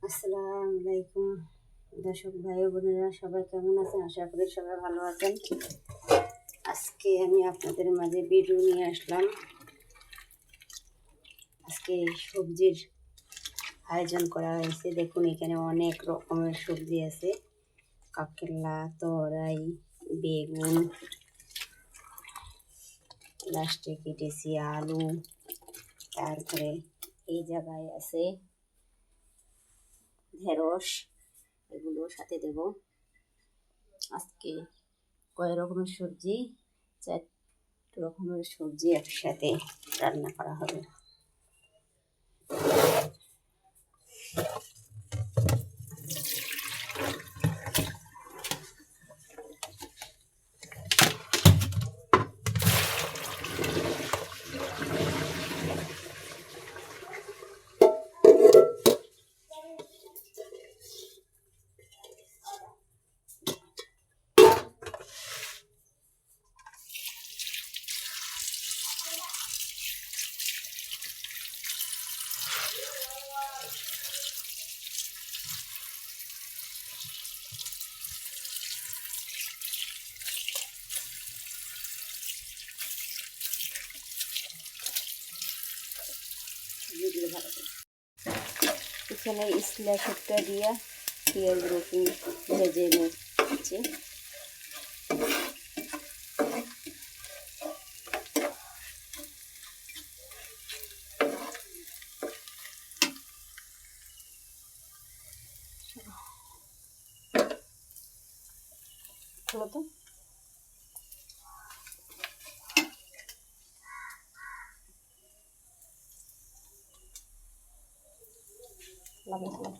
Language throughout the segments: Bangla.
আসসালামু আলাইকুম দর্শক ভাই বোনেরা, সবাই কেমন আছেন? আশা করি সবাই ভালো আছেন। আজকে আমি আপনাদের মাঝে ভিডিও নিয়ে আসলাম। আজকে সবজির আয়োজন করা হয়েছে। দেখুন, এখানে অনেক রকমের সবজি আছে। কাঁকরোলা, তরাই, বেগুন, লাস্টে কেটেছি আলু, তারপরে এই জায়গায় আছে ঢেঁড়স, এগুলো সাথে দেব। আজকে কয় রকমের সবজি, 4 রকমের সবজি একসাথে রান্না করা হবে। এখানে স্ল্যাশ একটা দিয়া পেঁয়াজ রসুন ভেজে নিচ্ছি। খোলো তো। লাগাইছিলাম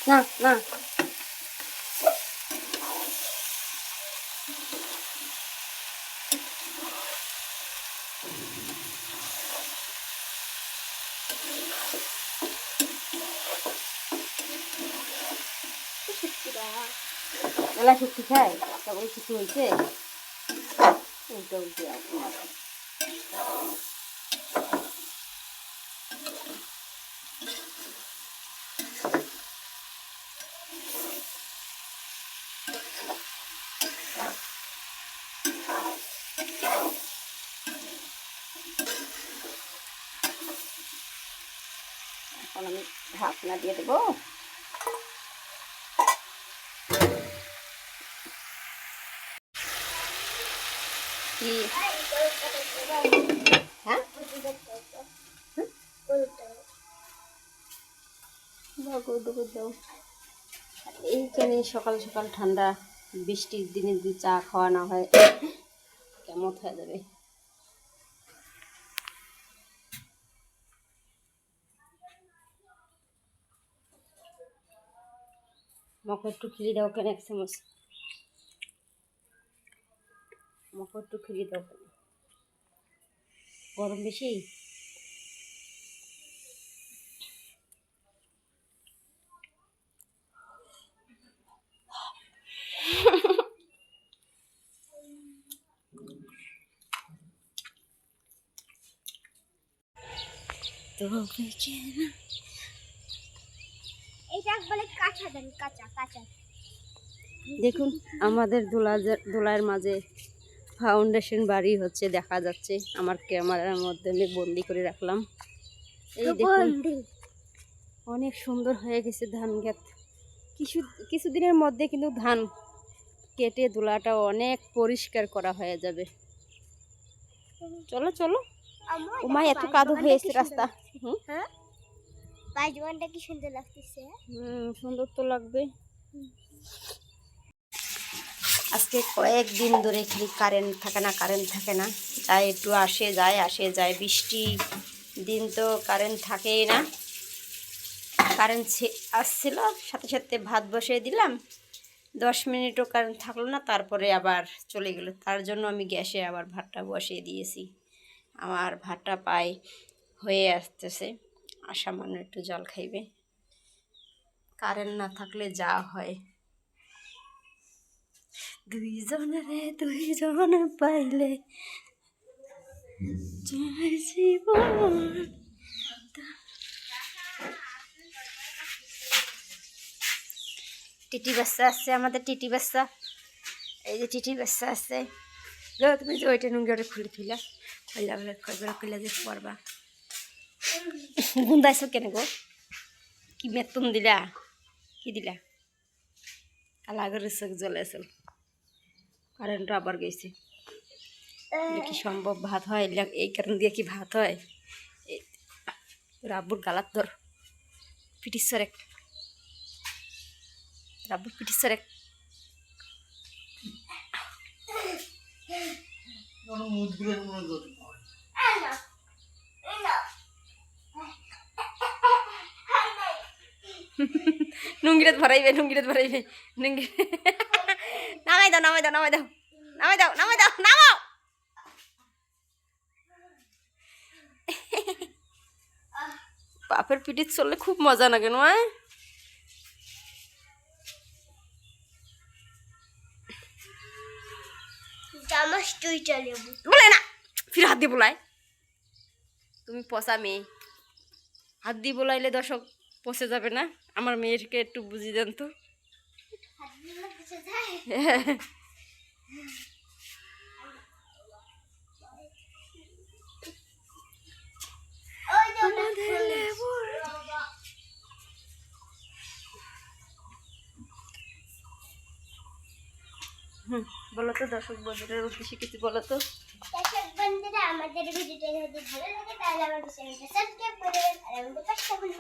না না এলা শুক্তি খায় তারপরে কিছু হয়েছে উল্টে উল্টে এখন আমি ঢাকনা দিয়ে দেবো। কি হ্যাঁ, এইখানে সকাল সকাল ঠান্ডা বৃষ্টির দিনে যদি চা খাওয়া না হয় কেমন হয়ে যাবে। আমাকে একটু খিলি দাও কেন, 1 চামচ আমাকে একটু খিলি দাও কেন, গরম বেশি। দেখুন, আমাদের দোলার মাঝে ফাউন্ডেশন বাড়ি হচ্ছে, দেখা যাচ্ছে। আমার ক্যামেরার মধ্যে আমি বন্দি করে রাখলাম। এই দেখুন, অনেক সুন্দর হয়ে গেছে ধান ক্ষেত। কিছুদিনের মধ্যে কিন্তু ধান কেটে দোলাটা অনেক পরিষ্কার করা হয়ে যাবে। চলো চলো, ওমা এত কাদো হয়েছে রাস্তা। কি সুন্দর লাগতেছে। সুন্দর তো লাগবে। আজকে কয়েকদিন ধরে খালি কারেন্ট থাকে না, তাই একটু আসে যায়। বৃষ্টি দিন তো কারেন্ট থাকেই না। কারেন্ট আসছিল, সাথে সাথে ভাত বসিয়ে দিলাম, 10 মিনিটও কারেন্ট থাকলো না, তারপরে আবার চলে গেল। তার জন্য আমি গ্যাসে আবার ভাতটা বসিয়ে দিয়েছি। আমার ভাতটা প্রায় হয়ে আসতেছে, আর সামান্য একটু জল খাইবে। কারেন্ট না থাকলে যা হয়, দুইজন পাইলে জয় জীবন। টিটি বাচ্চা আছে আমাদের, টিটি বাচ্চা, এই যে টিটি বাচ্চা আছে। তুমি যে ওইটা নুঙ্গি ওটা খুলে থইলা, কইলা বলে কইলা যে পড়বা। গুন্দাইছো কেন গো? কি বেতন দিলা? কি দিলা? কালা করে চোখ জ্বলে আসল, কারেন্ট আবার গেছে। কি সম্ভব ভাত হয়? এই কারণ দিয়ে কি ভাত হয়? রাব্বুর গালাত ধর, পিটিস এক, রাব্বুর পিটিস এক। নুঙ্গিরাত ভরাইবে, নুঙ্গিরাত ভরাইবে, নুঙ্গি। নামাই দাও, নামাই দাও, নামাই দাও, নামাই দাও, নামাই দাও, নামাও। বাপের পিঠিত চললে খুব মজা লাগে নয়? বলে না, ফির হাত দিয়ে বোলায়। তুমি পচা মেয়ে, হাত দিয়ে বোলাইলে দর্শক পচে যাবে না? আমার মেয়েকে একটু বুঝি দেন তো। বলো তো দর্শক বন্ধুদের উদ্দেশ্যে কিছু বলো তো। দর্শক বন্ধুরা, আমাদের ভিডিওটা যদি ভালো লাগে তাহলে আমাদের চ্যানেলটা সাবস্ক্রাইব করবেন আর আমাদের পাশে থাকুন।